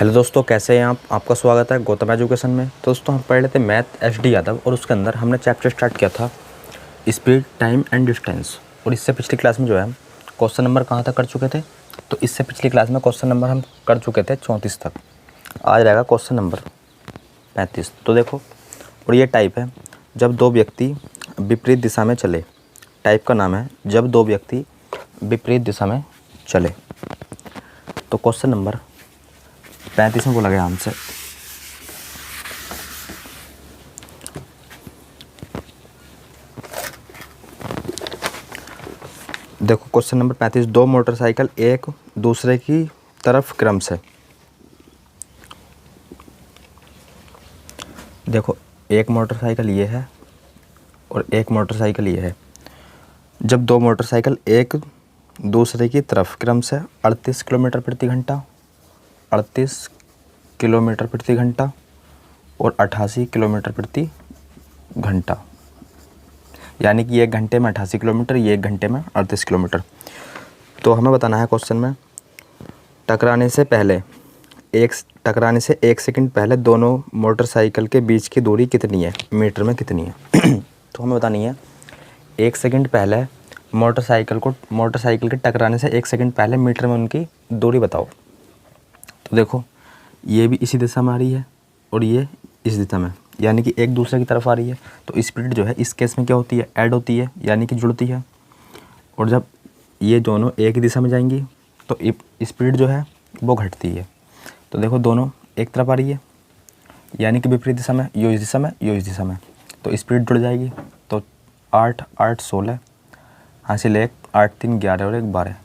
Hello दोस्तों, कैसे हैं आप? आपका स्वागत है गौतम एजुकेशन में। तो दोस्तों, हम पढ़ रहे थे मैथ एचडी यादव और उसके अंदर हमने चैप्टर स्टार्ट किया था स्पीड, टाइम एंड डिस्टेंस। और इससे पिछली क्लास में जो है हम क्वेश्चन नंबर कहाँ तक कर चुके थे? तो इससे पिछली क्लास में क्वेश्चन नंबर हम कर चुके थे 34 तक। आज रहेगा क्वेश्चन नंबर 35। तो देखो, और ये टाइप है जब दो व्यक्ति विपरीत दिशा में चले। टाइप का नाम है जब दो व्यक्ति विपरीत दिशा में चले। तो क्वेश्चन नंबर 35 में बोला गया हमसे, देखो क्वेश्चन नंबर 35, दो मोटरसाइकिल एक दूसरे की तरफ क्रम से, देखो एक मोटरसाइकिल ये है और एक मोटरसाइकिल ये है। जब दो मोटरसाइकिल एक दूसरे की तरफ क्रम से 38 किलोमीटर प्रति घंटा, 38 किलोमीटर प्रति घंटा और 88 किलोमीटर प्रति घंटा, यानी कि एक घंटे में 88 किलोमीटर, ये एक घंटे में 38 किलोमीटर। तो हमें बताना है क्वेश्चन में, टकराने से एक सेकंड पहले दोनों मोटरसाइकिल के बीच की दूरी कितनी है, मीटर में कितनी है। तो हमें बतानी है एक सेकंड पहले मोटरसाइकिल के टकराने से एक सेकंड पहले मीटर में उनकी दूरी बताओ। तो देखो, ये भी इसी दिशा में आ रही है और ये इस दिशा में, यानी कि एक दूसरे की तरफ आ रही है। तो स्पीड जो है इस केस में क्या होती है, ऐड होती है, यानी कि जुड़ती है। और जब ये दोनों एक ही दिशा में जाएंगी तो स्पीड जो है वो घटती है। तो देखो, दोनों एक तरफ आ रही है, यानी कि विपरीत दिशा में, यो इस दिशा में, यो इस दिशा में, तो स्पीड जुड़ जाएगी। तो 8 8 16 हासिल 1, 8 3 11 और 1 12।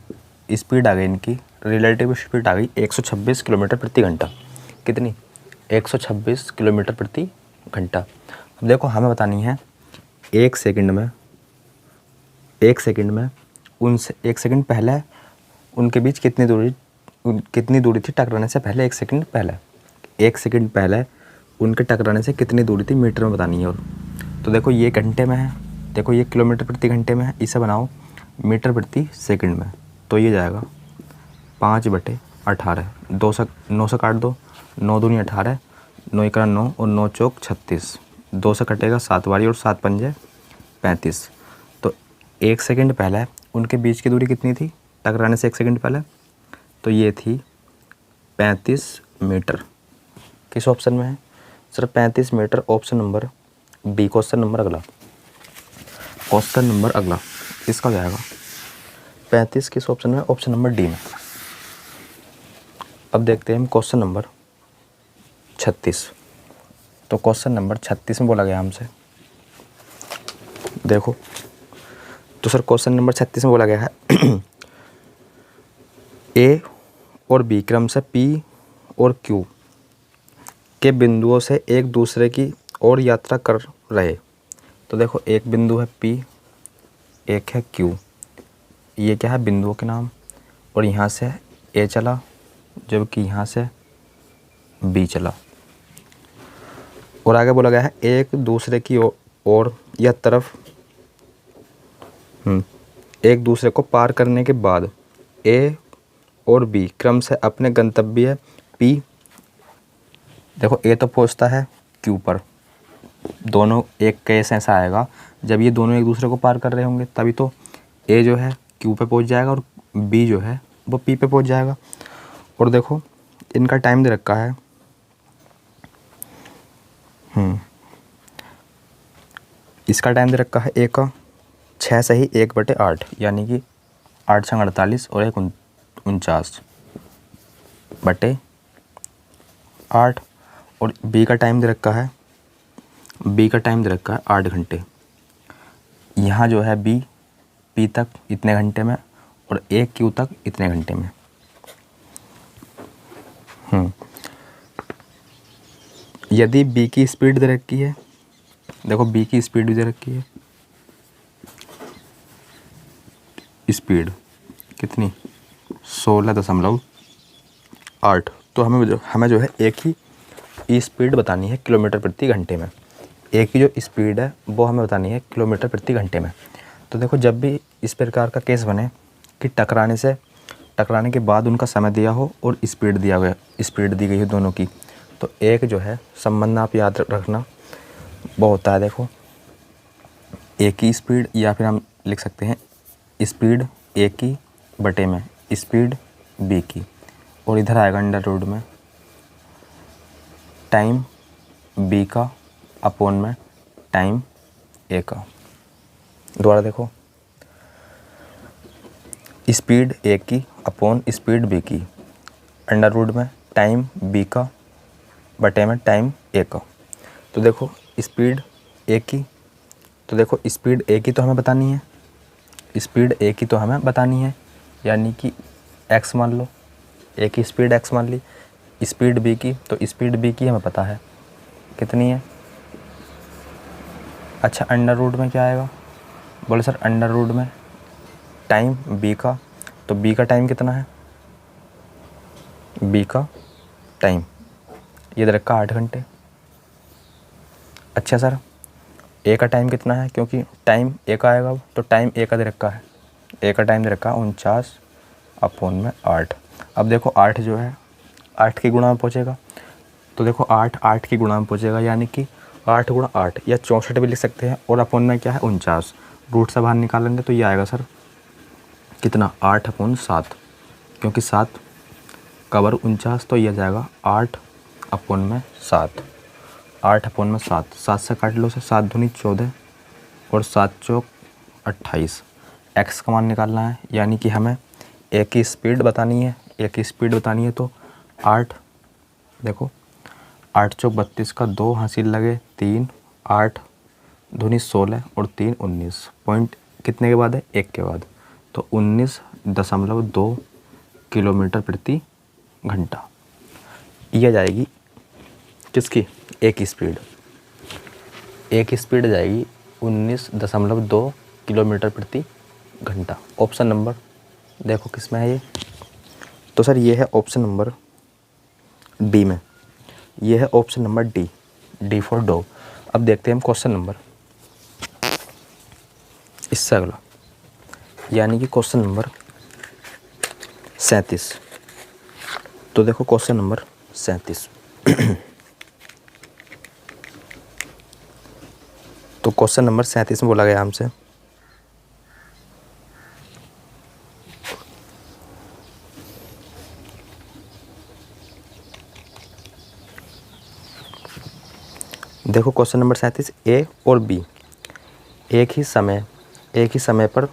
स्पीड आ गई इनकी, रिलेटिव स्पीड आ गई 126 किलोमीटर प्रति घंटा। कितनी? 126 किलोमीटर प्रति घंटा। अब देखो, हमें बतानी है एक सेकंड में उनसे एक सेकंड पहले उनके बीच कितनी दूरी थी टकराने से पहले। एक सेकंड पहले उनके टकराने से कितनी दूरी थी मीटर में बतानी है। और तो देखो, ये घंटे में है, देखो ये किलोमीटर प्रति घंटे में है, इसे बनाओ मीटर प्रति सेकंड में। तो ये जाएगा 5/18, 9 से काट दो, 9 दूनी 18, 9 1 9 और 9 चौक 36, 2 से कटेगा 7 बारी और 7 पंजे 35। तो एक सेकंड पहले उनके बीच की दूरी कितनी थी टकराने से एक सेकंड पहले? तो ये थी 35 मीटर। किस ऑप्शन में है sir? 35 metre, option number B. Question number अगला इसका क्या आएगा? 35 किस ऑप्शन में? ऑप्शन नंबर डी में। अब देखते हैं हम क्वेश्चन नंबर 36। तो क्वेश्चन नंबर 36 में बोला गया हमसे, देखो तो सर क्वेश्चन नंबर 36 में बोला गया है ए और बी क्रम से पी और क्यू के बिंदुओं से एक दूसरे की ओर यात्रा कर रहे। तो देखो, एक बिंदु है पी, एक है क्यू, ये क्या है, बिंदुओं के नाम। और यहाँ से ए चला, जबकि यहाँ से बी चला। और आगे बोला गया है एक दूसरे की ओर या तरफ एक दूसरे को पार करने के बाद ए और बी क्रम से अपने गंतव्य पी, देखो ए तो पहुंचता है क्यू पर। दोनों एक केस ऐसा आएगा जब ये दोनों एक दूसरे को पार कर रहे होंगे, तभी तो ए जो है क्यू पे पहुंच जाएगा और बी जो है वो पी पे पहुंच जाएगा। और देखो, इनका टाइम दे रखा है इसका टाइम दे रखा है ए का 6 से ही 1/8, यानी कि 8 6 48 और 1 49/8। और बी का टाइम दे रखा है 8 घंटे। यहाँ जो है बी पी तक इतने घंटे में और ए क्यू तक इतने घंटे में। यदि बी की स्पीड दे रखी है, देखो बी की स्पीड भी दे रखी है, स्पीड कितनी 16.8। तो हमें जो है एक ही स्पीड बतानी है किलोमीटर प्रति घंटे में। एक ही जो स्पीड है वो हमें बतानी है किलोमीटर प्रति घंटे में। तो देखो, जब भी इस प्रकार का केस बने कि टकराने से टकराने के बाद उनका समय दिया हो और स्पीड दिया हुआ स्पीड दी गई हो दोनों की, तो एक जो है संबंध आप याद रखना वो होता है, देखो ए की स्पीड, या फिर हम लिख सकते हैं स्पीड ए की बटे में स्पीड बी की, और इधर आएगा अंडर रूट में टाइम बी का अपॉन में टाइम ए का। दोबारा देखो, स्पीड ए की अपॉन स्पीड बी की, अंडर रूट में टाइम बी का बटे में टाइम ए का। तो देखो स्पीड ए की, तो देखो स्पीड ए की तो हमें बतानी है, स्पीड ए की तो हमें बतानी है, यानी कि x मान लो, ए की स्पीड x मान ली। स्पीड बी की, तो स्पीड बी की हमें पता है कितनी है। अच्छा अंडर रूट में क्या आएगा, बोले सर अंडर रूट में टाइम बी का, तो बी का टाइम कितना है, बी का टाइम ये दे रखा 8 घंटे। अच्छा सर ए का टाइम कितना है, क्योंकि टाइम ए का आएगा तो टाइम ए का दे रखा है, ए का टाइम दे रखा है 49 अपॉन में 8। अब देखो 8 जो है 8 की गुणा में पहुँचेगा, तो देखो 8 की गुणा में पहुँचेगा, यानी कि 8 गुणा 8 या 64 भी लिख सकते हैं, और अपॉन में क्या है 49, रूट से बाहर निकालेंगे तो ये आएगा सर कितना 8 अपॉन 7, क्योंकि 7 कवर 49, तो ये जाएगा 8 अपॉन में 7, 8 अपॉन में 7, 7 से काट लो, से 7 दूनी 14 और 7 चौक 28। एक्स का मान निकालना है, यानी कि हमें ए की स्पीड बतानी है, ए की स्पीड बतानी है, तो 8 देखो 8 चौक 32 का 2 हासिल लगे 3, 8 दूनी 16 और 3 19, पॉइंट कितने के बाद है 1 के बाद, तो 19.2 किलोमीटर प्रति घंटा ये जाएगी किसकी, ए की स्पीड। ए की स्पीड जाएगी 19.2 किलोमीटर प्रति घंटा। ऑप्शन नंबर देखो किस में है ये, तो सर ये है ऑप्शन नंबर डी में, ये है option number D, D for dog. अब देखते हैं हम क्वेश्चन नंबर इससे अगला, यानी कि क्वेश्चन नंबर 37। तो देखो क्वेश्चन नंबर 37 तो क्वेश्चन नंबर 37 में बोला गया हमसे देखो क्वेश्चन नंबर 37, ए और बी एक ही समय पर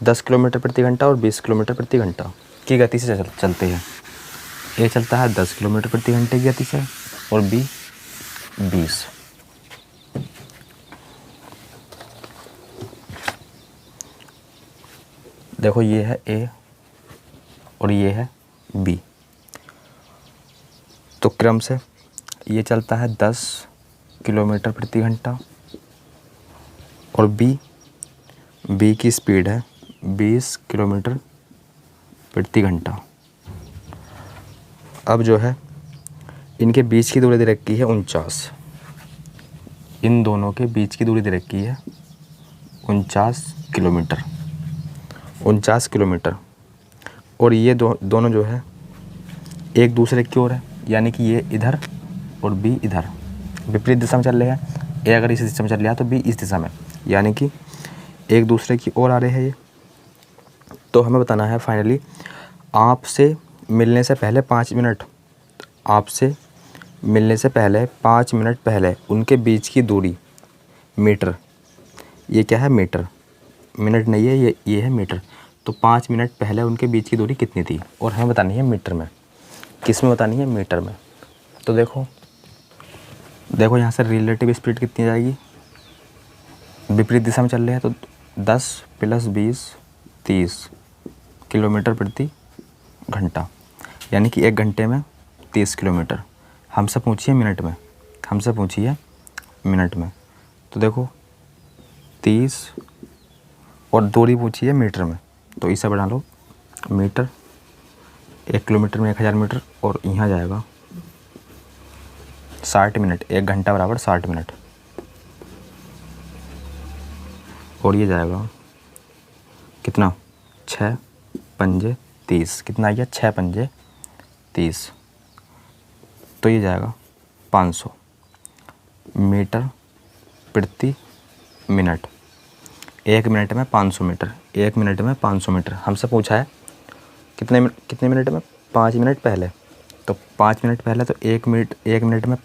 10 किलोमीटर प्रति घंटा और 20 किलोमीटर प्रति घंटा की गति से चलते हैं। ए चलता है 10 किलोमीटर प्रति घंटे की गति से और बी 20। देखो ये है ए और ये है बी, तो क्रम से ये चलता है 10 किलोमीटर प्रति घंटा और बी की स्पीड है 20 किलोमीटर प्रति घंटा। अब जो है इनके बीच की दूरी दे रखी है 49, इन दोनों के बीच की दूरी दे रखी है 49 किलोमीटर, और ये दोनों जो है एक दूसरे की ओर है, यानी कि ये इधर और बी इधर विपरीत दिशा में चल रहे हैं। ए अगर इस दिशा में चल रहा है तो बी इस दिशा में, यानी कि एक दूसरे की ओर आ रहे हैं ये। तो हमें बताना है फाइनली आपसे मिलने से पहले 5 मिनट, आपसे मिलने से पहले 5 मिनट पहले उनके बीच की दूरी मीटर, ये क्या है मीटर, मिनट नहीं है ये है मीटर। तो 5 मिनट पहले उनके बीच की दूरी कितनी थी, और हमें बतानी है मीटर में। किस में बतानी है, मीटर में। तो देखो यहाँ से रिलेटिव स्पीड कितनी जाएगी, विपरीत दिशा में चल रहे हैं तो 10 + 20 30 किलोमीटर प्रति घंटा, यानी कि 1 घंटे में 30 किलोमीटर। हमसे पूछिए मिनट में, तो देखो 30 और दूरी पूछिए मीटर में, तो इसे बढ़ा लो मीटर, 1 किलोमीटर में 1000 मीटर, और यहाँ जाएगा 60 मिनट, 1 घंटा बराबर 60 मिनट, और ये जाएगा कितना 6 पंजे 30, कितना आ गया 6 पंजे 30, तो ये जाएगा 500 मीटर प्रति मिनट। 1 मिनट में 500 मीटर, 1 मिनट में 500 मीटर। हमसे पूछा है कितने मिनट में, 5 मिनट पहले, तो 5 मिनट पहले तो 1 मिनट में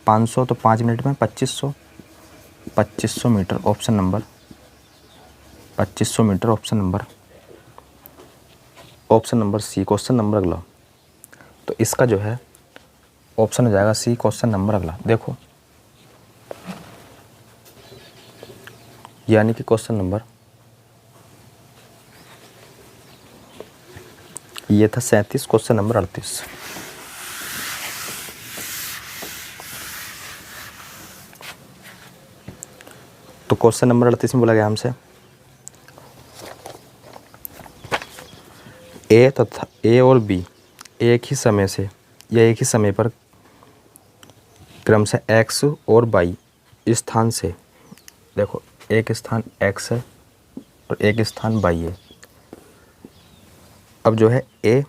500, तो 5 मिनट में 2500 metre. Option number 2500 metre, option number C, question number अगला। तो इसका जो है ऑप्शन हो जाएगा सी, क्वेश्चन नंबर अगला। देखो यानी कि क्वेश्चन नंबर ये था 37, क्वेश्चन नंबर 38। तो क्वेश्चन नंबर 38 में बोला गया हमसे ए तथा ए और बी एक ही समय से या एक ही समय पर क्रमशः एक्स और वाई स्थान से, देखो एक स्थान एक्स है और एक स्थान वाई है। अब जो है ए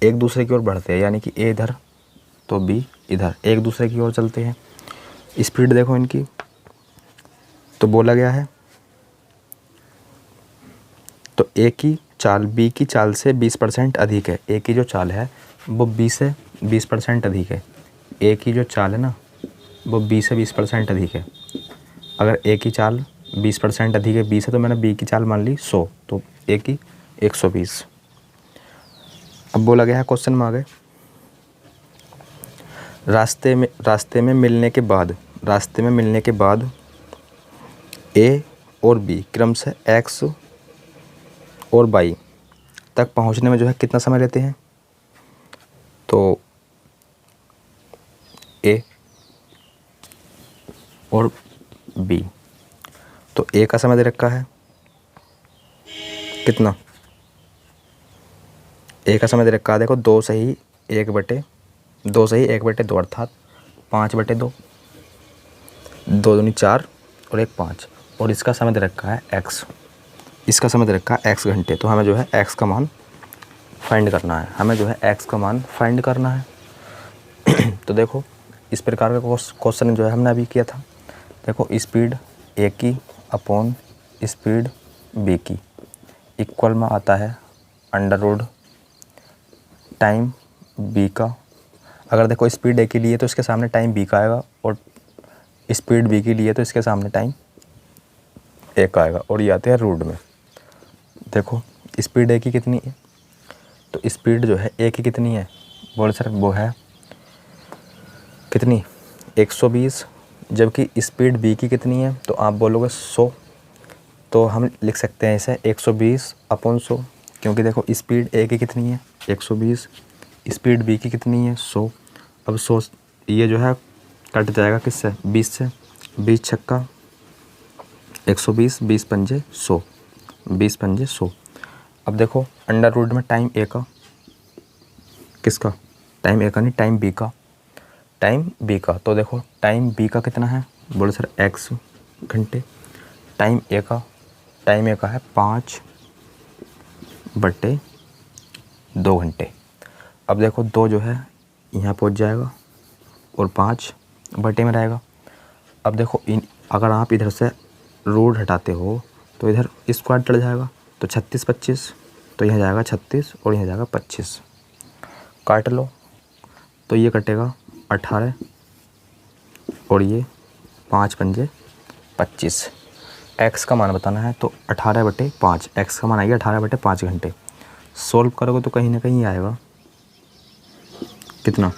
एक दूसरे की ओर बढ़ते हैं, यानी कि ए इधर तो बी इधर, एक दूसरे की ओर चलते हैं। स्पीड देखो इनकी, तो बोला गया है तो ए की चाल बी की चाल से 20% अधिक है। ए की जो चाल है वो बी से 20% अधिक है। ए की जो चाल है ना वो बी से 20% अधिक है। अगर ए की चाल 20% अधिक है बी से, तो मैंने बी की चाल मान ली 100, तो ए की 120। अब बोला गया है क्वेश्चन में आगे, रास्ते में मिलने के बाद ए और बी क्रमशः एक्स और वाई तक पहुंचने में जो है कितना समय लेते हैं। तो ए और बी, तो ए का समय दे रखा है कितना, ए का समय दे रखा है देखो 2 सही 1/2 अर्थात 5/2, 2 दूनी 4 और 1 5। और इसका समय दे रखा है एक्स, इसका समय दे रखा है एक्स घंटे। तो हमें जो है एक्स का मान फाइंड करना है, तो देखो इस प्रकार का क्वेश्चन जो है हमने अभी किया था। देखो स्पीड ए की अपॉन स्पीड बी की इक्वल में आता है अंडर रूट टाइम बी का। अगर देखो स्पीड ए के लिए तो इसके सामने टाइम बी का आएगा, और स्पीड बी के लिए तो इसके सामने टाइम ए का आएगा, और ये आते हैं रूट में। देखो स्पीड ए की कितनी है, तो स्पीड जो है ए की कितनी है, बोले सर वो है कितनी 120, जबकि स्पीड बी की कितनी है, तो आप बोलोगे 100। तो हम लिख सकते हैं इसे 120/100, क्योंकि देखो स्पीड ए की कितनी है 120, स्पीड बी की कितनी है 100। अब 100 ये जो है कट जाएगा किससे 20 से, 20 छक्का 120, 20 पंजे 100, 20 पंजे 100। अब देखो अंडर रूट में टाइम ए का, किसका टाइम ए का नहीं, टाइम बी का। तो देखो टाइम बी का कितना है, बोले सर एक्स घंटे। टाइम ए का है 5/2 घंटे। अब देखो 2 जो है यहाँ पहुँच जाएगा और 5 बटे में रहेगा। अब देखो अगर आप इधर से रूट हटाते हो तो इधर स्क्वायर चढ़ जाएगा, तो 36 25, तो यहाँ जाएगा 36 और यहाँ जाएगा 25, काट लो तो ये कटेगा 18 और ये 5 पंजे 25। एक्स का मान बताना है, तो 18/5, एक्स का मान आएगा 18/5 घंटे। सोल्व करोगे तो कहीं ना कहीं आएगा कितना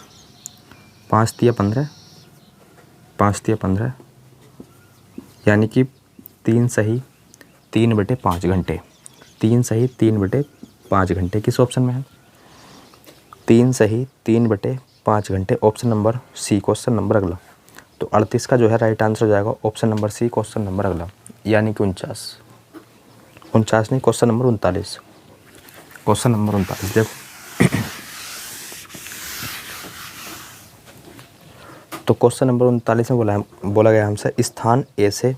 5 तिया 15, यानी कि 3 सही 3/5 घंटे। 3 सही 3/5 घंटे किस ऑप्शन में है, 3 सही 3/5 घंटे, option number C, question number अगला। तो 38 का जो है राइट आंसर हो जाएगा option number C, question number अगला, यानी कि 49 नहीं, क्वेश्चन नंबर 39, क्वेश्चन नंबर 39। देखो तो क्वेश्चन नंबर 39 में बोला गया हमसे स्थान ए से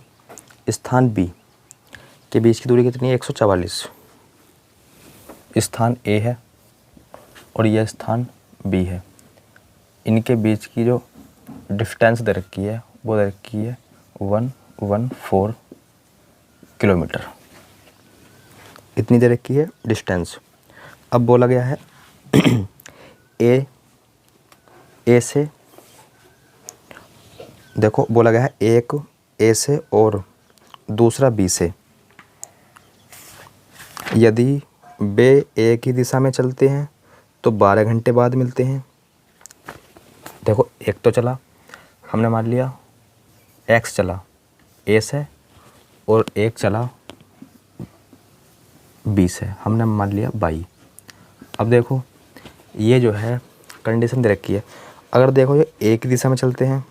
स्थान बी के बीच की दूरी कितनी है? 144। स्थान ए है और यह स्थान बी है। इनके बीच की जो डिस्टेंस दे रखी है वो दे रखी है 114 किलोमीटर। इतनी दे रखी है डिस्टेंस। अब बोला गया है ए से, देखो बोला गया है एक ए से और दूसरा बी से, यदि वे एक ही दिशा में चलते हैं तो 12 घंटे बाद मिलते हैं। देखो एक तो चला, हमने मान लिया एक्स चला ए से और एक चला बी से, हमने मान लिया बाई। अब देखो ये जो है कंडीशन दे रखी है, अगर देखो ये एक ही दिशा में चलते हैं,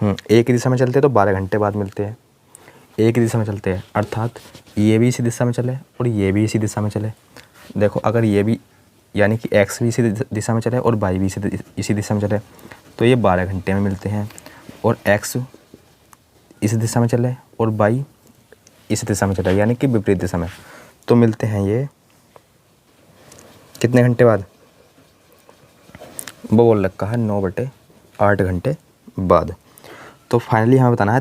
एक ही दिशा में चलते हैं तो 12 घंटे बाद मिलते हैं। एक ही दिशा में चलते हैं अर्थात ये भी इसी दिशा में चले और ये भी इसी दिशा में चले। देखो अगर ये भी यानी कि एक्स भी इसी दिशा में चले और वाई भी इसी दिशा में चले तो ये 12 घंटे में मिलते हैं। और एक्स इस दिशा में चले और वाई इस दिशा में चले यानी कि विपरीत दिशा में, तो मिलते हैं ये कितने घंटे बाद? वो बोल रखा है 9/8 घंटे बाद। तो फाइनली हमें बताना है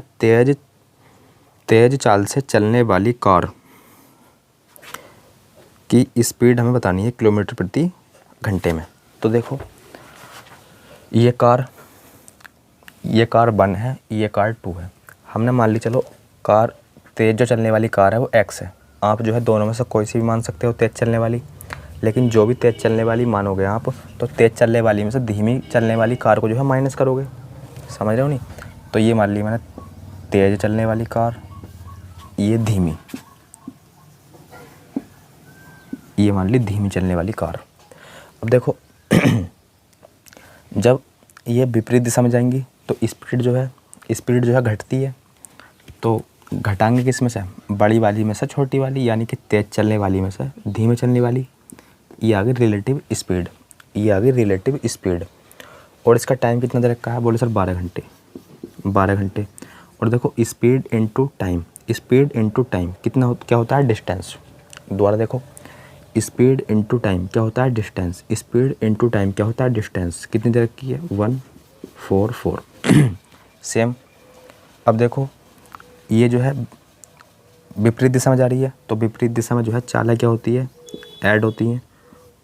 तेज चाल से चलने वाली कार की स्पीड हमें बतानी है किलोमीटर प्रति घंटे में। तो देखो ये कार 1 है, ये कार 2 है। हमने मान ली चलो कार तेज़ जो चलने वाली कार है वो x है। आप जो है दोनों में से कोई सी भी मान सकते हो तेज़ चलने वाली, लेकिन जो भी तेज़ चलने वाली मानोगे आप तो तेज़ चलने वाली में से धीमी चलने वाली कार को जो है माइनस करोगे, समझ रहे हो नहीं? तो ये मान ली मैंने तेज़ चलने वाली कार, ये धीमी, ये मान ली धीमी चलने वाली कार। अब देखो जब ये विपरीत दिशा में जाएंगी तो स्पीड जो है घटती है। तो घटाएंगे किस में से? बड़ी वाली में से छोटी वाली, यानी कि तेज़ चलने वाली में से धीमे चलने वाली। ये आ गई रिलेटिव स्पीड, ये आ गई रिलेटिव स्पीड। और इसका टाइम कितना दे रखा है? बोले सर 12 घंटे, 12 घंटे। और देखो speed into time, speed into time क्या होता है? डिस्टेंस। दोबारा देखो स्पीड इनटू टाइम क्या होता है? डिस्टेंस। स्पीड इनटू टाइम क्या होता है? डिस्टेंस। कितनी दे रखी है? 144 सेम। अब देखो ये जो है विपरीत दिशा में जा रही है तो विपरीत दिशा में जो है चालें क्या होती है? ऐड होती हैं।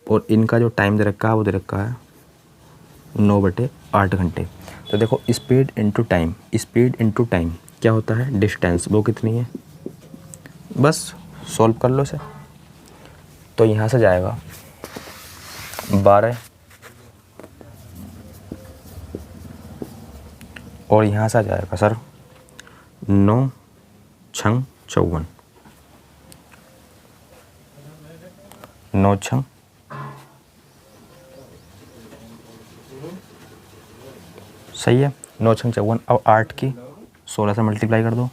और इनका जो टाइम दे रखा है वो दे रखा है 9/8 घंटे। तो देखो speed into time, speed into time क्या होता है? डिस्टेंस। वो कितनी है? बस सॉल्व कर लो इसे। तो यहाँ से जाएगा 12 और यहाँ से आ जाएगा सर 9 छंग 54, 9 छंग सही है, 9 छंग 54। अब 8 की 16 से मल्टीप्लाई कर दो,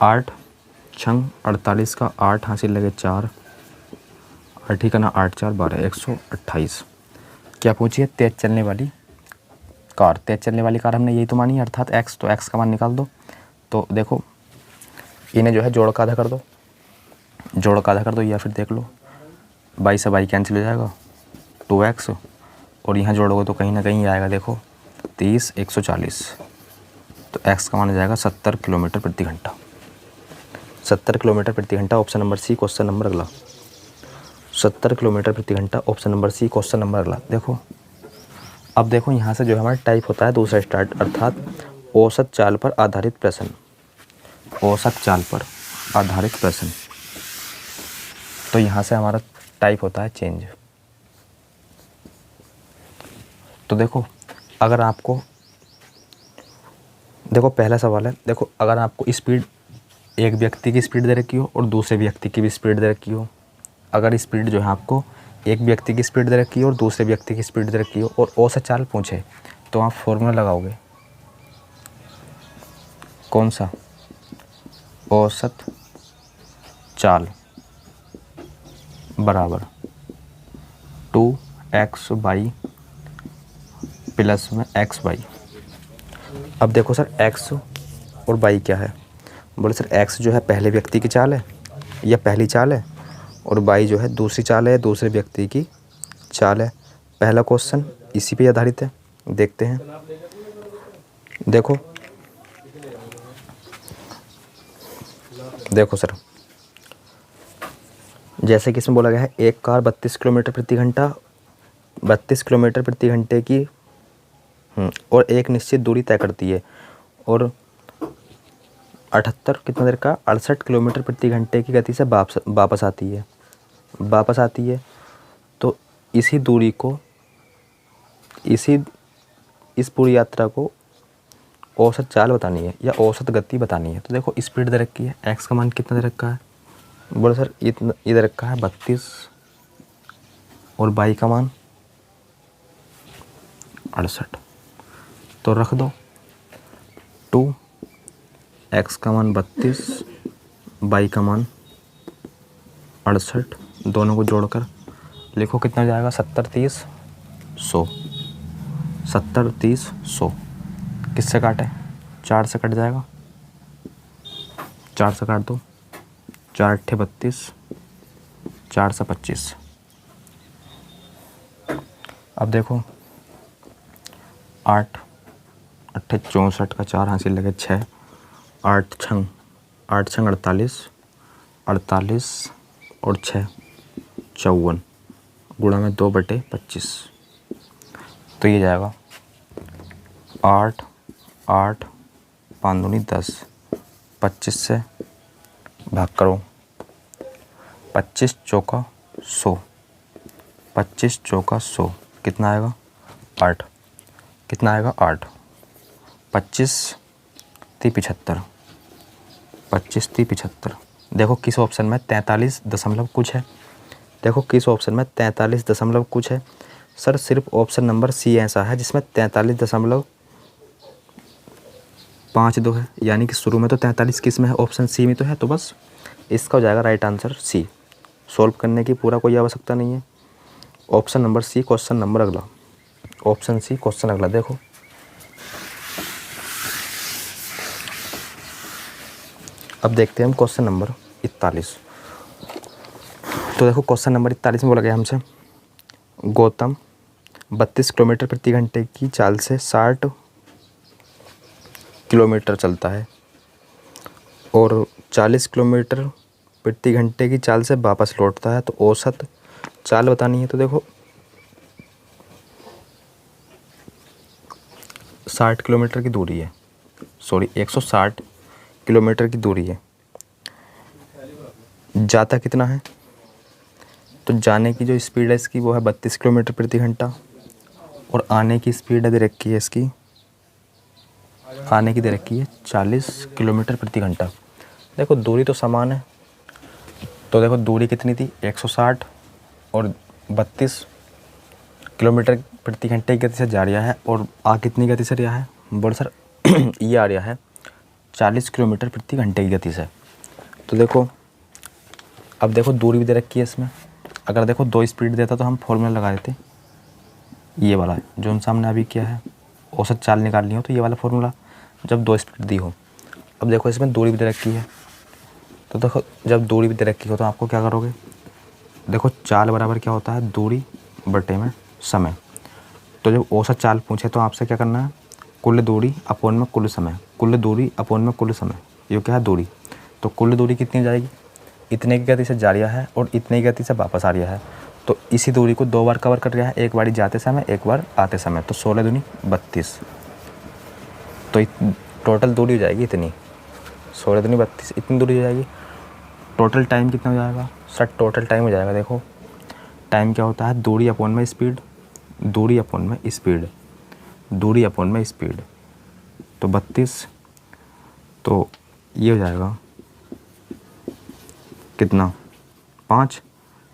8 छंग 48 का 8 हासिल लगे 4, 8 ही का ना 8 4 12, 128। क्या पूछिए? तेज चलने वाली कार। तेज चलने वाली कार हमने यही तो मानी है अर्थात x, तो x का मान निकाल दो। तो देखो इन्हें जो है जोड़ का आधा कर दो, जोड़ का आधा कर दो, या फिर देख लो 22 से 22 कैंसिल हो जाएगा 2x, और यहाँ जोड़ोगे तो कहीं ना कहीं आएगा देखो 30 140। तो x का मान हो जाएगा 70 किलोमीटर प्रति घंटा, 70 किलोमीटर प्रति घंटा। Option number C question number अगला, 70 किलोमीटर प्रति घंटा। Option number C question number अगला। देखो अब देखो यहाँ से जो हमारा टाइप होता है दूसरा स्टार्ट, अर्थात औसत चाल पर आधारित प्रश्न, औसत चाल पर आधारित प्रश्न। तो यहाँ से हमारा टाइप होता है चेंज। तो देखो अगर आपको, देखो पहला सवाल है, देखो अगर आपको स्पीड, एक व्यक्ति की स्पीड दे रखी हो और दूसरे व्यक्ति की भी स्पीड दे रखी हो, अगर स्पीड जो है आपको एक व्यक्ति की स्पीड दे रखी हो और दूसरे व्यक्ति की स्पीड दे रखी हो और औसत चाल पूछे, तो आप फॉर्मूला लगाओगे कौन सा? औसत चाल बराबर 2x/y प्लस में x/y। अब देखो सर x और y क्या है? बोले सर एक्स जो है पहले व्यक्ति की चाल है या पहली चाल है, और वाई जो है दूसरी चाल है, दूसरे व्यक्ति की चाल है। पहला क्वेश्चन इसी पे आधारित है, देखते हैं। देखो देखो सर, जैसे कि इसमें बोला गया है एक कार 32 किलोमीटर प्रति घंटा 32 किलोमीटर प्रति घंटे की और एक निश्चित दूरी तय करती है, और 78 कितना देर का 68 किलोमीटर प्रति घंटे की गति से वापस आती है। तो इसी दूरी को इस पूरी यात्रा को औसत चाल बतानी है या औसत गति बतानी है। तो देखो स्पीड दे रखी है, एक्स का मान कितना दे रखा है, बोलो सर इतना इधर रखा है 32, और वाई का मान 68। तो रख दो 2, एक्स का मान 32, वाई का मान 68, दोनों को जोड़कर लिखो कितना हो जाएगा 70 30 100। 70 30 100 किससे काटे, 4 से कट जाएगा, 4 से काट दो, 4 अट्ठे 32, 4 से 25। अब देखो 8 अट्ठे 64 का 4 हासिल लगे 6, 8 छंग 48, 48 और 6 54 गुणा में 2/25। तो ये जाएगा 8 8 5 दूनी 10, 25 से भाग करो, 25 चौका 100, 25 चौका 100 कितना आएगा 8, कितना आएगा 8, 25 30 75, 25 30 75। देखो किस ऑप्शन में 43 दशमलव कुछ है, देखो किस ऑप्शन में 43 दशमलव कुछ है। सर सिर्फ ऑप्शन नंबर सी ऐसा है जिसमें 43.52 है, यानी कि शुरू में तो 43 किस में है, ऑप्शन सी में तो है, तो बस इसका हो जाएगा राइट आंसर सी। सॉल्व करने की पूरा कोई आवश्यकता नहीं है। Option number C question number अगला, ऑप्शन सी क्वेश्चन अगला देखो। अब देखते हैं हम क्वेश्चन नंबर 41। तो देखो क्वेश्चन नंबर 41 में बोला गया हमसे गौतम 32 किलोमीटर प्रति घंटे की चाल से 60 किलोमीटर चलता है और 40 किलोमीटर प्रति घंटे की चाल से वापस लौटता है, तो औसत चाल बतानी है। तो देखो 60 किलोमीटर की दूरी है, 160 किलोमीटर की दूरी है। जाता कितना है, तो जाने की जो स्पीड है इसकी वो है 32 किलोमीटर प्रति घंटा, और आने की स्पीड है दे रखी है इसकी, आने की दे रखी है 40 किलोमीटर प्रति घंटा। देखो दूरी तो समान है, तो देखो दूरी कितनी थी 160 और 32 किलोमीटर प्रति घंटे की गति से जा रहा है, और आ कितनी गति से रहा है, बोल सर ये आ रहा है 40 किलोमीटर प्रति घंटे की गति से। तो देखो अब देखो दूरी भी दे रखी है इसमें, अगर देखो 2 स्पीड देता तो हम फॉर्मूला लगा देते, ये वाला जो हम सामने अभी किया है, औसत चाल निकालनी हो तो ये वाला फॉर्मूला जब 2 स्पीड दी हो। अब देखो इसमें दूरी भी दे रखी है, तो देखो जब दूरी भी दे रखी हो तो आपको क्या करोगे, देखो चाल बराबर क्या होता है, दूरी बटे में समय। तो जब औसत चाल पूछे तो आपसे क्या करना है, कुल दूरी अपोन में कुल समय, कुल दूरी अपोन में कुल समय, ये क्या है दूरी। तो कुल दूरी कितनी जाएगी, इतने की गति से जा रहा है और इतने की गति से वापस आ रहा है, तो इसी दूरी को 2 बार कवर कर रहा है, एक बार जाते समय एक बार आते समय, तो 16 दूनी 32। तो टोटल दूरी हो जाएगी इतनी, 16 दूनी 32, इतनी दूरी हो जाएगी। टोटल टाइम कितना हो जाएगा सर, टोटल टाइम हो जाएगा, देखो टाइम क्या होता है, दूरी अपोन में स्पीड, दूरी अपोन में स्पीड, दूरी अपोन में स्पीड, तो 32, तो ये हो जाएगा कितना 5,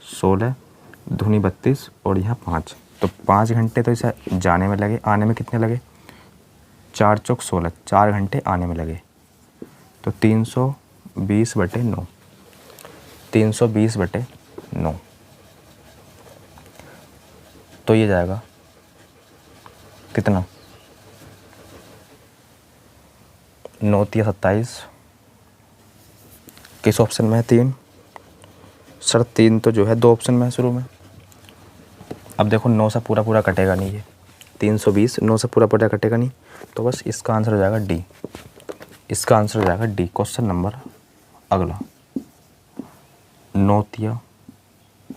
16 दूनी 32 और यहाँ 5, तो 5 घंटे तो इसे जाने में लगे, आने में कितने लगे, 4 चौक 16, 4 घंटे आने में लगे, तो 320/9, 320/9। तो ये जाएगा कितना, 9 × 27, किस ऑप्शन में है 3? सर 3 तो जो है 2 ऑप्शन में है शुरू में। अब देखो 9 से पूरा पूरा कटेगा नहीं, ये 320 9 से पूरा पूरा कटेगा नहीं, तो बस इसका आंसर हो जाएगा डी। इसका आंसर हो जाएगा डी। क्वेश्चन नंबर अगला, 9 तिया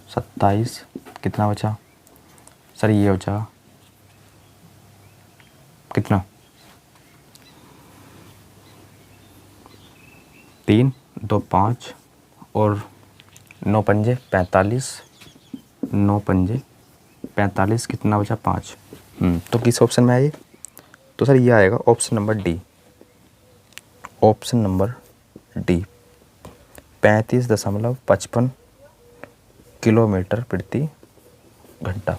27, कितना बचा सर? ये हो जाएगा कितना, 3 2 5 और 9 पंजे 45, 9 पंजे 45, कितना बचा 5। तो किस ऑप्शन में है ये? तो सर ये आएगा option number D. Option number D, 35.55 kilometre प्रति घंटा।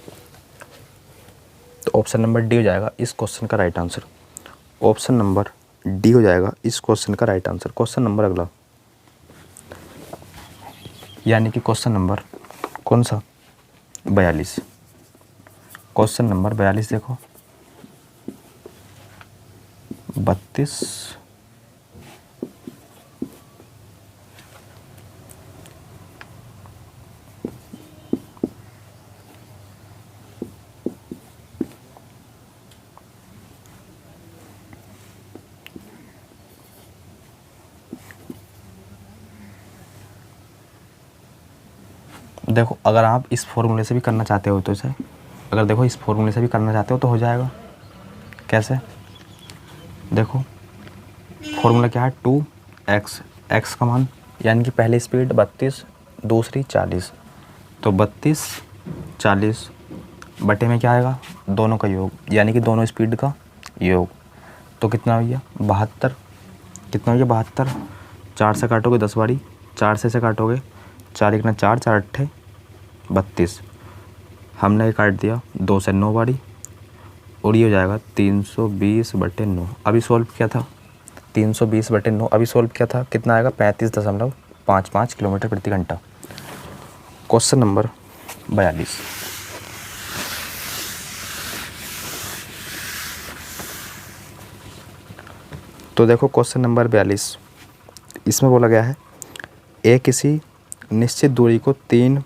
तो ऑप्शन नंबर डी हो जाएगा इस क्वेश्चन का right answer. Option number D हो जाएगा इस क्वेश्चन का राइट आंसर। क्वेश्चन नंबर अगला, यानी कि क्वेश्चन नंबर कौन सा, 42। क्वेश्चन नंबर 42 देखो, 32 देखो, अगर आप इस फॉर्मूले से भी करना चाहते हो तो इसे, अगर देखो इस फॉर्मूले से भी करना चाहते हो तो हो जाएगा। कैसे? देखो फॉर्मूला क्या है, 2x, x का मान यानी कि पहली स्पीड 32, दूसरी 40, तो 32 40 बटे में क्या आएगा, दोनों का योग, यानी कि दोनों स्पीड का योग। तो कितना हो गया 72, कितना हो गया 72, 4 से काटोगे 10 बारी, 4 से काटोगे 4 1 4, 4 8 32, हमने ये काट दिया 2 से 9 बारी, और ये हो जाएगा 320/9। अभी सॉल्व किया था 320/9, अभी सॉल्व किया था, कितना आएगा 35.55 किलोमीटर प्रति घंटा। क्वेश्चन नंबर 42, तो देखो क्वेश्चन नंबर 42, इसमें बोला गया है ए किसी निश्चित दूरी को 3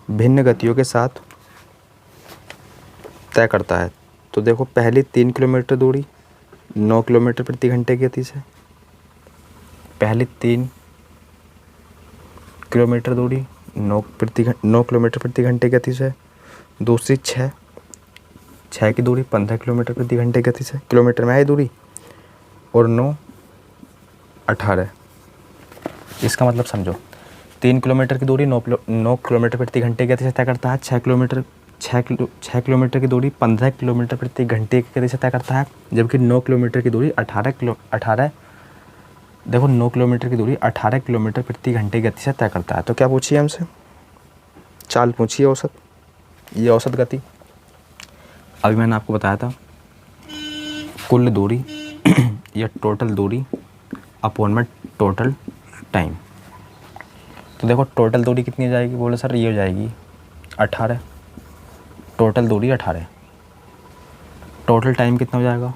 भिन्न गतियों के साथ तय करता है। तो देखो पहली 3 किलोमीटर दूरी 9 किलोमीटर प्रति घंटे की गति से, पहली 3 किलोमीटर दूरी 9 किलोमीटर प्रति घंटे की गति से, दूसरी 6 की दूरी 15 किलोमीटर प्रति घंटे की गति से, किलोमीटर में है दूरी, और 9 18। इसका मतलब समझो, 3 किलोमीटर की दूरी 9 किलोमीटर प्रति घंटे की गति से तय करता है, 6 किलोमीटर की दूरी 15 किलोमीटर प्रति घंटे की गति से तय करता है, जबकि 9 किलोमीटर की दूरी 18 देखो 9 किलोमीटर की दूरी 18 किलोमीटर प्रति घंटे की गति से तय करता है। तो क्या पूछिए हमसे, चाल पूछिए औसत, ये औसत गति। अभी मैंने आपको बताया था कुल दूरी या टोटल दूरी अपॉन में टोटल टाइम। तो देखो टोटल दूरी कितनी हो जाएगी, बोले सर ये हो जाएगी 18, टोटल दूरी 18। टोटल टाइम कितना हो जाएगा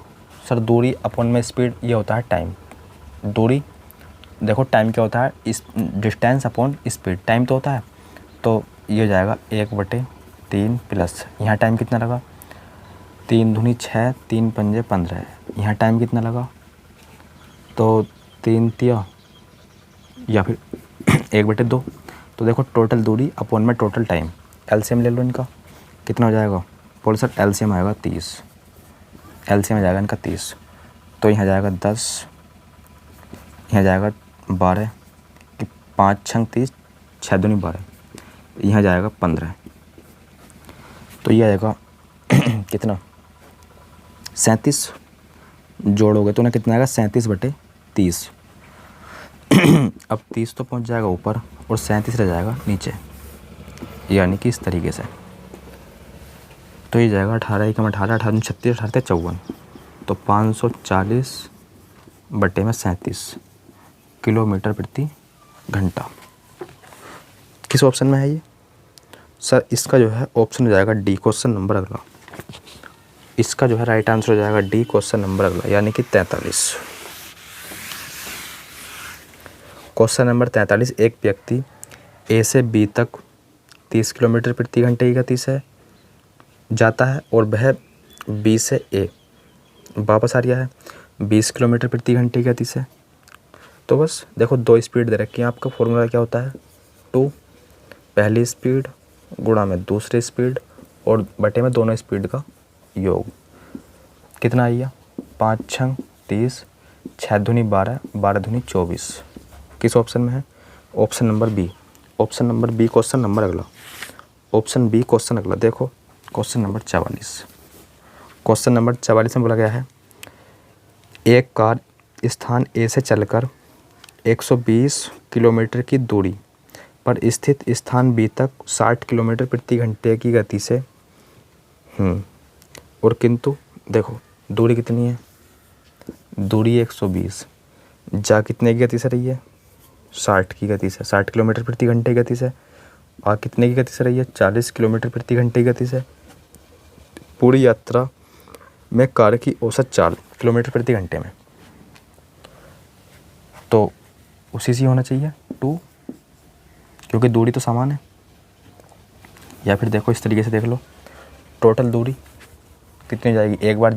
सर, दूरी अपॉन में स्पीड, ये होता है टाइम। दूरी देखो टाइम क्या होता है, इस डिस्टेंस अपॉन स्पीड, टाइम तो होता है, तो ये हो जाएगा 1/3 प्लस यहाँ टाइम कितना लगा, 3 दूनी 6, 3 पंजे 15, यहाँ टाइम कितना लगा, तो 3 तिया या फिर 1/2। तो देखो टोटल दूरी अपॉन में टोटल टाइम, एलसीएम ले लो इनका, कितना हो जाएगा, बोलो सर एलसीएम आएगा 30, एलसीएम आ जाएगा इनका 30, तो यहाँ जाएगा 10, यहाँ जाएगा 12, कि 5 छंग 30, 6 दूनी 12, यहाँ जाएगा 15, तो ये आएगा कितना 37, जोड़ोगे तो ना कितना आएगा 37/30। अब 30 तो पहुंच जाएगा ऊपर और 37 रह जाएगा नीचे, यानी कि इस तरीके से। तो ये जाएगा 18 एकम 18, 18 36, 18 54, तो 540/37 किलोमीटर प्रति घंटा। किस ऑप्शन में है ये सर? इसका जो है ऑप्शन हो जाएगा डी, क्वेश्चन नंबर अगला। इसका जो है राइट आंसर हो जाएगा डी, क्वेश्चन नंबर अगला, यानी कि 43। क्वेश्चन नंबर 43, एक व्यक्ति ए से बी तक 30 किलोमीटर प्रति घंटे की गति से जाता है और वह बी से ए वापस आ रहा है 20 किलोमीटर प्रति घंटे की गति से। तो बस देखो दो स्पीड दे रखी है, आपका फॉर्मूला क्या होता है, 2 पहली स्पीड गुणा में दूसरी स्पीड और बटे में दोनों स्पीड का योग। कितना आइया, 5 छंग 30, 6 दूनी 12, 12 दूनी 24। किस ऑप्शन में है, option number B. Option number B question number अगला, ऑप्शन बी क्वेश्चन अगला देखो, क्वेश्चन नंबर 44। क्वेश्चन नंबर 44 में बोला गया है एक कार स्थान ए से चलकर 120 किलोमीटर की दूरी पर स्थित स्थान बी तक 60 किलोमीटर प्रति घंटे की गति से और किंतु देखो दूरी कितनी है, दूरी 120, जा कितने की गति से रही है, 60 की गति से, 60 किलोमीटर प्रति घंटे की गति से, और कितने की गति से रही है, 40 किलोमीटर प्रति घंटे की गति से। पूरी यात्रा में कार की औसत चाल किलोमीटर प्रति घंटे में, तो उसी से होना चाहिए 2, क्योंकि दूरी तो समान है। या फिर देखो इस तरीके से देख लो, टोटल दूरी कितनी जाएगी, एक बार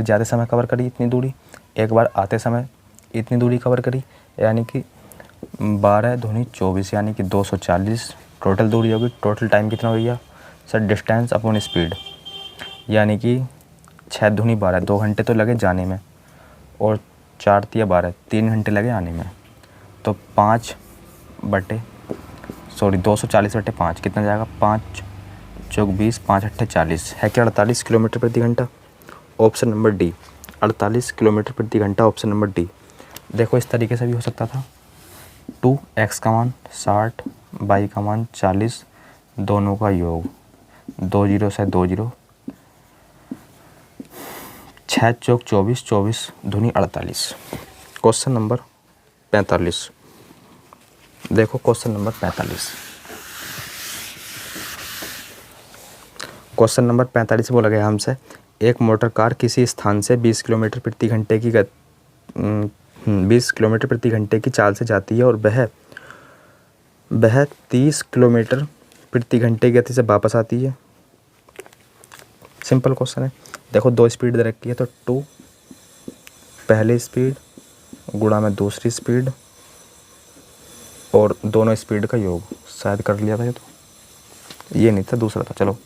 जाते समय कवर करी इतनी दूरी, एक बार आते समय इतनी दूरी कवर करी, यानी कि 12 दूनी 24 यानी कि 240 टोटल दूरी होगी। टोटल टाइम कितना हो गया सर, डिस्टेंस अपॉन स्पीड, यानी कि 6 दूनी 12, 2 घंटे तो लगे जाने में और 4 या 12, 3 घंटे लगे आने में। तो 240 बटे 5 कितना जाएगा, 5 चौक 20, 5 अट्ठे 40 है क्या, 48 किलोमीटर प्रति घंटा। ऑप्शन नंबर डी 48 किलोमीटर प्रति घंटा, ऑप्शन नंबर डी। देखो इस तरीके से भी हो सकता था, 2 एक्स का मान 60, वाई का मान 40, दोनों का योग 2 0 से 2 0, 6 चौक 24, 24 दूनी 48। क्वेश्चन नंबर 45 देखो, क्वेश्चन नंबर 45। क्वेश्चन नंबर 45 बोला गया हमसे एक मोटर कार किसी स्थान से 20 किलोमीटर प्रति घंटे की 20 किलोमीटर प्रति घंटे की चाल से जाती है और वह 30 किलोमीटर प्रति घंटे की गति से वापस आती है। सिंपल क्वेश्चन है। देखो दो स्पीड दे रखी है, तो 2 पहली स्पीड गुणा में दूसरी स्पीड और दोनों स्पीड का योग। शायद कर लिया था ये नहीं था, दूसरा था। चलो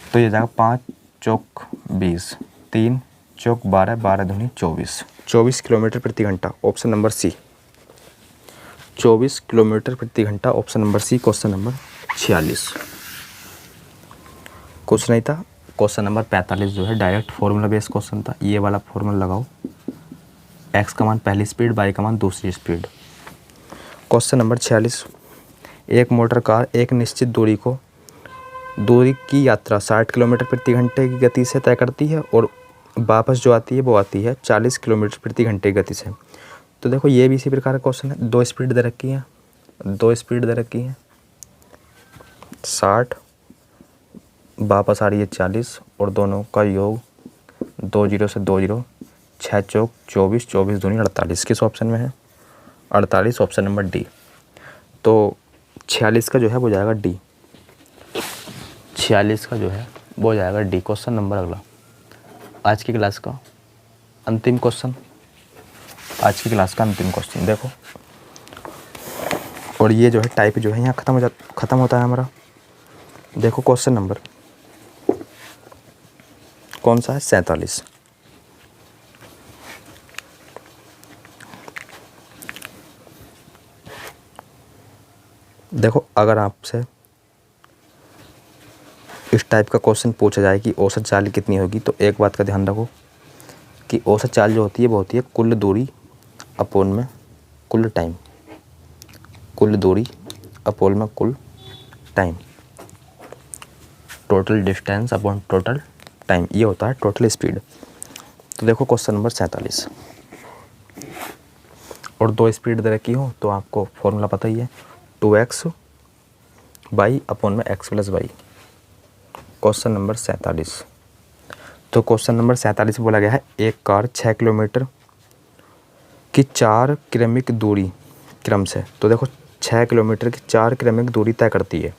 तो ये जाएगा 5 चौक 20, 3 चौक 12, 12 दूनी 24, 24 किलोमीटर प्रति घंटा, ऑप्शन नंबर सी। 24 किलोमीटर प्रति घंटा, option number C. Question number 46 कुछ नहीं था। क्वेश्चन नंबर 45 जो है डायरेक्ट फॉर्मूला बेस्ड क्वेश्चन था। ये वाला फॉर्मूला लगाओ, एक्स का मान पहली स्पीड, वाई का मान दूसरी स्पीड। क्वेश्चन नंबर 46, एक मोटर कार एक निश्चित दूरी की यात्रा 60 किलोमीटर प्रति घंटे की गति से तय करती है और वापस जो आती है वो आती है 40 किलोमीटर प्रति घंटे की गति से। तो देखो ये भी इसी प्रकार का क्वेश्चन है। दो स्पीड दे रखी है 60, वापस आ रही है 40 और दोनों का योग 2 0 से 2 0, 6 चौक 24, 24 दूनी 48। किस ऑप्शन में है, 48, ऑप्शन नंबर डी। तो 46 का जो है वो जाएगा डी, 46 का जो है वो जाएगा डी। क्वेश्चन नंबर अगला, आज की क्लास का अंतिम क्वेश्चन, देखो। और ये जो है टाइप जो है यहाँ ख़त्म होता है हमारा। देखो क्वेश्चन नंबर कौन सा है, 47। देखो अगर आपसे इस टाइप का क्वेश्चन पूछा जाए कि औसत चाल कितनी होगी, तो एक बात का ध्यान रखो कि औसत चाल जो होती है वो होती है कुल दूरी अपोन में कुल टाइम, कुल दूरी अपोन में कुल time, total distance upon total time, ये होता है टोटल स्पीड। तो देखो क्वेश्चन नंबर 47 और दो स्पीड दे रखी हो तो आपको फॉर्मूला पता ही है, 2x वाई अपॉन में x plus Y. Question number 47। तो क्वेश्चन नंबर 47 बोला गया है एक कार 6 किलोमीटर की 4 क्रमिक दूरी क्रम से, तो देखो 6 किलोमीटर की 4 क्रमिक दूरी तय करती है।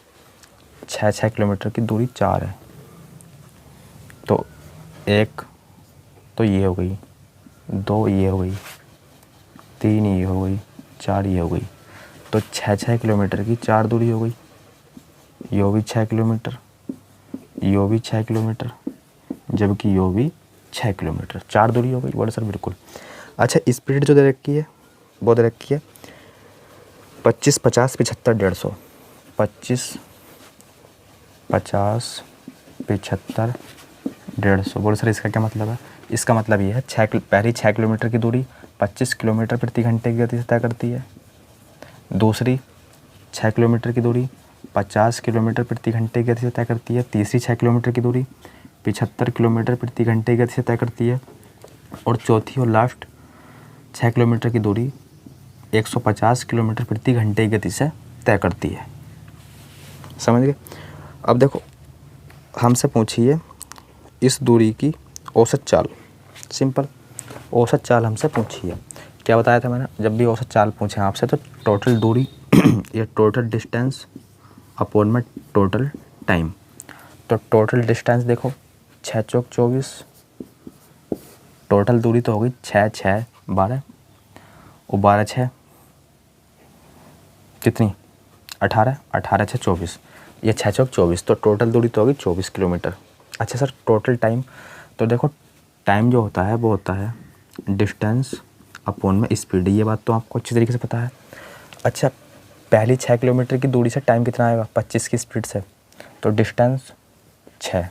6 किलोमीटर की दूरी 4 है, तो 1 तो ये हो गई, 2 ये हो गई, 3 ये हो गई, 4 ये हो गई। तो 6 किलोमीटर की 4 दूरी हो गई। यो भी 6 किलोमीटर, यो भी 6 किलोमीटर, जबकि यो भी 6 किलोमीटर, 4 दूरी हो गई। बोले सर बिल्कुल। अच्छा, स्पीड जो दे रखी है वो दे रखी है 25, 50, 75, 150। 25, 50, 75, 150। बोले सर इसका क्या मतलब है? इसका मतलब ये है पहली 6 किलोमीटर की दूरी 25 किलोमीटर प्रति घंटे की गति से तय करती है। दूसरी 6 किलोमीटर की दूरी 50 किलोमीटर प्रति घंटे की गति से तय करती है। तीसरी 6 किलोमीटर की दूरी 75 किलोमीटर प्रति घंटे की गति से तय करती है। और चौथी और लास्ट 6 किलोमीटर की दूरी 150 किलोमीटर प्रति घंटे की गति से तय करती है। समझ गए? अब देखो, हमसे पूछिए इस दूरी की औसत चाल। सिंपल, औसत चाल हमसे पूछिए। क्या बताया था मैंने? जब भी औसत चाल पूछे आपसे तो टोटल दूरी या टोटल डिस्टेंस अपॉन में टोटल टाइम। तो टोटल डिस्टेंस देखो 6 चौक 24, टोटल दूरी तो हो गई 6 6 12 और 12 6 कितनी 18, 18 6 24, ये 6 चौक 24, तो टोटल दूरी तो होगी 24 किलोमीटर। अच्छा सर, टोटल टाइम, तो देखो टाइम जो होता है वो होता है डिस्टेंस अपॉन में स्पीड। ये बात तो आपको अच्छी तरीके से पता है। अच्छा, पहली 6 किलोमीटर की दूरी से टाइम कितना आएगा? 25 की स्पीड से, तो डिस्टेंस 6,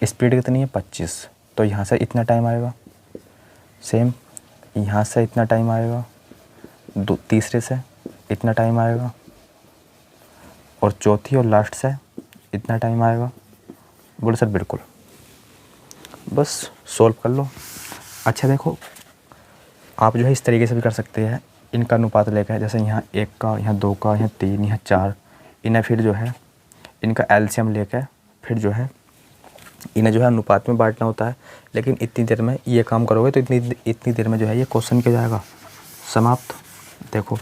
स्पीड कितनी है 25, तो यहाँ से इतना टाइम आएगा। सेम यहाँ से इतना टाइम आएगा, तीसरे से इतना टाइम आएगा, और चौथी और लास्ट से इतना टाइम आएगा। बोले सर बिल्कुल, बस सॉल्व कर लो। अच्छा देखो, आप जो है इस तरीके से भी कर सकते हैं, इनका अनुपात लेकर, जैसे यहाँ 1 का, यहाँ 2 का, यहाँ 3, यहाँ 4, इन्हें फिर जो है इनका एलसीएम लेकर फिर जो है इन्हें जो है अनुपात में बांटना होता है। लेकिन इतनी देर में ये काम करोगे तो इतनी देर में जो है ये क्वेश्चन क्या जाएगा समाप्त। देखो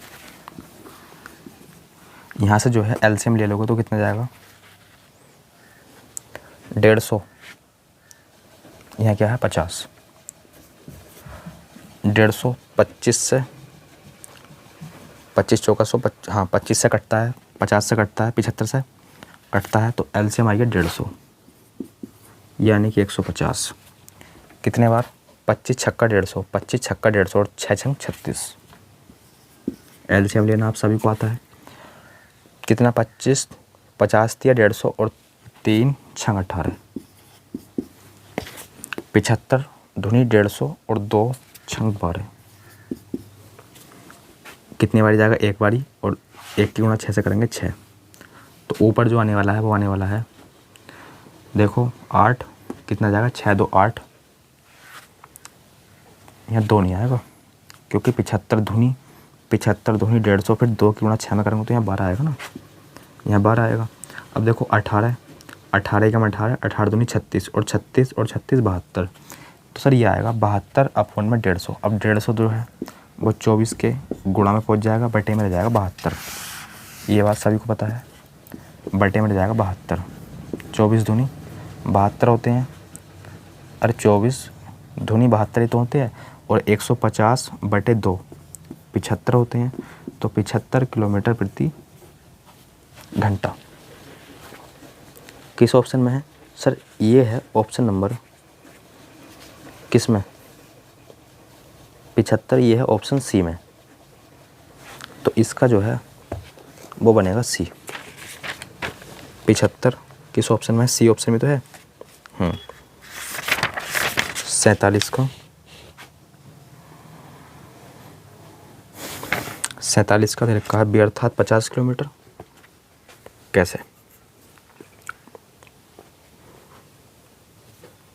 यहाँ से जो है एलसीएम ले लोगे तो कितना जाएगा 150, यहाँ क्या है 50, 150 25 से 25 चौका 100, हाँ 25 से कटता है, 50 से कटता है, 75 से कटता है, तो एलसीएम आएगा 150, यानी कि 150। कितने बार? 25 छक्का 150, 25 छक्का 150 और 6 छंग 36। एलसीएम लेना आप सभी को आता है। कितना? 25, 50 दिया 150 और 3 छंग 18, 75 धुनी 150 और 2 छंग 12। कितनी बारी जाएगा? एक बारी, और 1 की गुणा 6 से करेंगे 6। तो ऊपर जो आने वाला है वो आने वाला है, देखो 8, कितना जाएगा 6 2 8, यहाँ 2 नहीं आएगा क्योंकि 75 धुनी 150, फिर 2 की गुणा 6 में करेंगे तो यहाँ 12 आएगा ना, यहाँ 12 आएगा। अब देखो 18, 18 का 18, 18 दूनी 36 और 36 और 36 72, तो सर ये आएगा 72 अपॉन में 150। अब 150 जो है वो 24 के गुणा में पहुंच जाएगा, बटे में रह जाएगा 72। ये बात सभी को पता है, बटे में रह जाएगा 72। 24 दूनी 72 होते हैं, अरे 24 दूनी 72 ही तो होते हैं, और 150 बटे 2 75 होते हैं, तो 75 किलोमीटर प्रति घंटा। किस ऑप्शन में है सर? ये है ऑप्शन नंबर किस में? 75, ये है ऑप्शन सी में। तो इसका जो है वो बनेगा सी। 75 किस ऑप्शन में है? सी ऑप्शन में तो है। 47 का 47 का दे रखा है व्यर्थात 50 किलोमीटर। कैसे?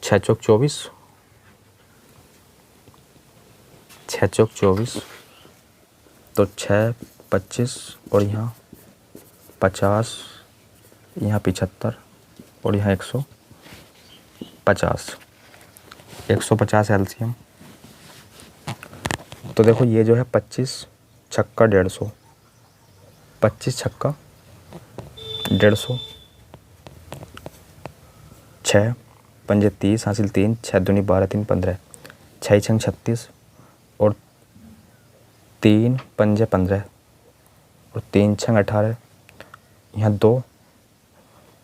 6 चौक 24, 6 चौक 24, तो 6 25 और यहाँ 50, यहाँ 75 और यहाँ 150, 150 एलसीएम तो देखो ये जो है 25 छक्का 150, 25 छक्का 150, 6 पंजे 30 हासिल 3, 6 दूनी 12 3 15, 6 छंग 36 और 3 पंजे 15 और 3 छंग 18, यहाँ 2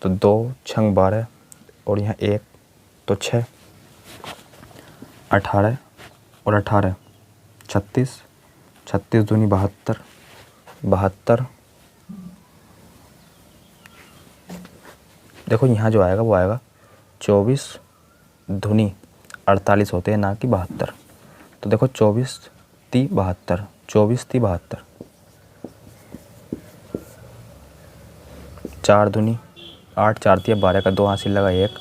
तो 2 छंग 12 और यहाँ 1 तो 6, 18 और 18 36, 36 दूनी 72, 72 देखो यहाँ जो आएगा वो आएगा 24 धुनी 48 होते हैं, ना कि 72। तो देखो 24 ती 72, 24 ती 72, 4 धुनी 8, 4 ती 12 का 2 हासिल लगा 1,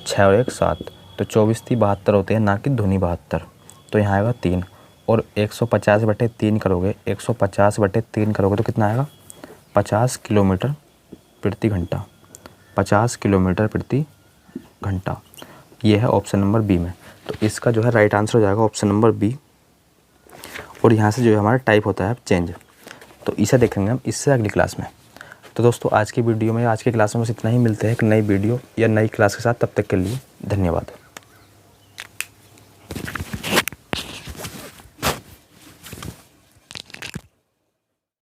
6 और 1 7, तो 24 ती 72 होते हैं, ना कि धुनी 72। तो यहाँ आएगा 3 और 150/3 करोगे, 150/3 करोगे तो कितना आएगा 50 किलोमीटर प्रति घंटा, 50 किलोमीटर प्रति घंटा। ये है ऑप्शन नंबर बी में। तो इसका जो है राइट आंसर हो जाएगा ऑप्शन नंबर बी। और यहाँ से जो है हमारा टाइप होता है चेंज, तो इसे देखेंगे हम इससे अगली क्लास में। तो दोस्तों आज की वीडियो में, आज की क्लास में बस इतना ही। मिलते हैं एक नई वीडियो या नई क्लास के साथ, तब तक के लिए धन्यवाद।